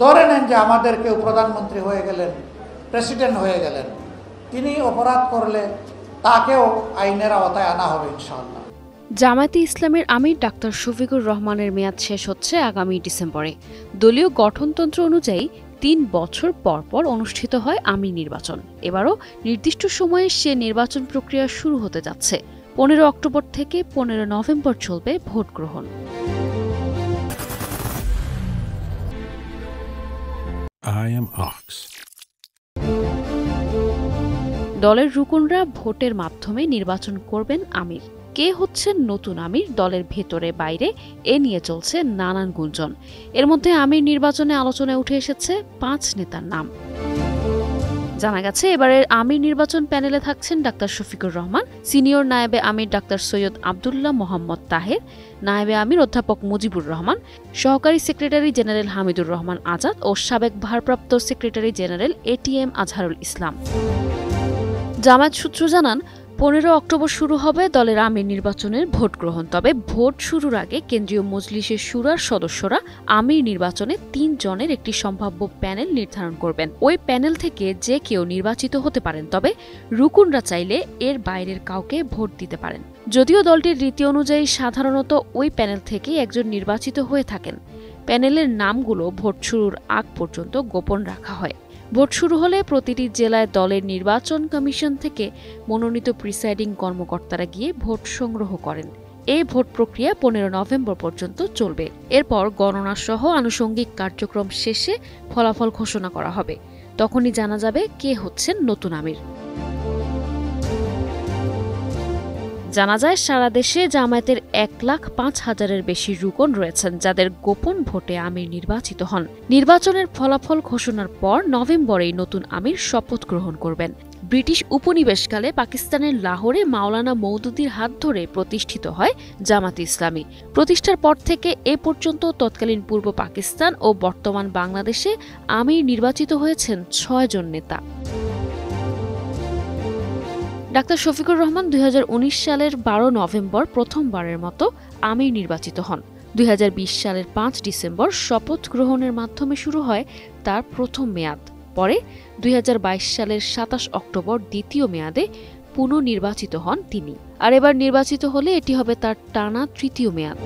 ধরে নেন যে আমাদের কেউ প্রধানমন্ত্রী হয়ে গেলেন, প্রেসিডেন্ট হয়ে গেলেন, তিনি অপরাধ করলে তাকেও আইনের আওতায় আনা হবে ইনশাআল্লাহ। জামায়াতে ইসলামের আমির ডাক্তার শফিকুর রহমানের মেয়াদ শেষ হচ্ছে আগামী ডিসেম্বরে। দলীয় গঠনতন্ত্র অনুযায়ী ৩ বছর পর পর অনুষ্ঠিত হয় আমির নির্বাচন। এবারও নির্দিষ্ট সময়ে সে নির্বাচন প্রক্রিয়া শুরু হতে যাচ্ছে। ১৫ অক্টোবর থেকে ১৫ নভেম্বর চলবে ভোট গ্রহণ। I am Ox. দলের রুকনরা ভোটের মাধ্যমে নির্বাচন করবেন আমির। কে হচ্ছেন নতুন আমির দলের ভেতরে বাইরে এ নিয়ে চলছে নানান গুঞ্জন। এর মধ্যে আমির নির্বাচনে আলোচনায় উঠে এসেছে ৫ নেতার নাম। জানা গেছে এবারের আমির নির্বাচন প্যানেলে থাকছেন ডাক্তার শফিকুর রহমান, সিনিয়র নায়েবে আমির ডাক্তার সৈয়দ আবদুল্লাহ মোহাম্মদ তাহের, নায়েবে আমির অধ্যাপক মুজিবুর রহমান, সহকারী সেক্রেটারি জেনারেল হামিদুর রহমান আজাদ ও সাবেক ভারপ্রাপ্ত secretary general ATM Azharul Islam. Jamaat সূত্র জানান ১৫ অক্টোবর শুরু হবে দলের আমির নির্বাচনের ভোট গ্রহণ। তবে ভোট শুরুর আগে কেন্দ্রীয় মজলিসের শুরার সদস্যরা আমির নির্বাচনে ৩ জনের একটি সম্ভাব্য প্যানেল নির্ধারণ করবেন। ওই প্যানেল থেকে যে কেউ নির্বাচিত হতে পারেন, তবে রুকনরা চাইলে এর বাইরের কাউকে ভোট দিতে পারেন। যদিও দলটির রীতি অনুযায়ী সাধারণত ওই প্যানেল থেকে একজন নির্বাচিত হয়ে থাকেন। প্যানেলের নামগুলো ভোট শুরুর আগ পর্যন্ত গোপন রাখা হয়। ভোট শুরু হলে প্রতিটি জেলায় দলের নির্বাচন কমিশন থেকে মনোনীত প্রিসাইডিং কর্মকর্তারা গিয়ে ভোট সংগ্রহ করেন। এই ভোট প্রক্রিয়া ১৫ নভেম্বর পর্যন্ত চলবে। এরপর গণনা সহ আনুষঙ্গিক কার্যক্রম শেষে ফলাফল ঘোষণা করা হবে। তখনই জানা যাবে কে হচ্ছেন নতুন আমির। জানা যায় সারা দেশে জামায়াতের ১,৫,০০০-এর বেশি রুকন রয়েছেন যাদের গোপন ভোটে আমির নির্বাচিত হন। নির্বাচনের ফলাফল ঘোষণার পর নভেম্বরেই নতুন আমির শপথ গ্রহণ করবেন। ব্রিটিশ উপনিবেশকালে পাকিস্তানের লাহোরে মাওলানা মওদুদির হাত ধরে প্রতিষ্ঠিত হয় জামায়াতে ইসলামী। প্রতিষ্ঠার পর থেকে এ পর্যন্ত তৎকালীন পূর্ব পাকিস্তান ও বর্তমান বাংলাদেশে আমির নির্বাচিত হয়েছেন ৬ জন নেতা। ডাক্তার শফিকুর রহমান ২০১৯ সালের ১২ নভেম্বর প্রথমবারের মতো আমির নির্বাচিত হন। ২০২০ সালের ৫ ডিসেম্বর শপথ গ্রহণের মাধ্যমে শুরু হয় তার প্রথম মেয়াদ। পরে ২০২২ সালের ২৭ অক্টোবর দ্বিতীয় মেয়াদে পুনর্নির্বাচিত হন তিনি। আর এবার নির্বাচিত হলে এটি হবে তার টানা তৃতীয় মেয়াদ।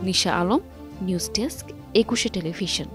নিশা আলম, নিউজ ডেস্ক, ২১ টেলিভিশন।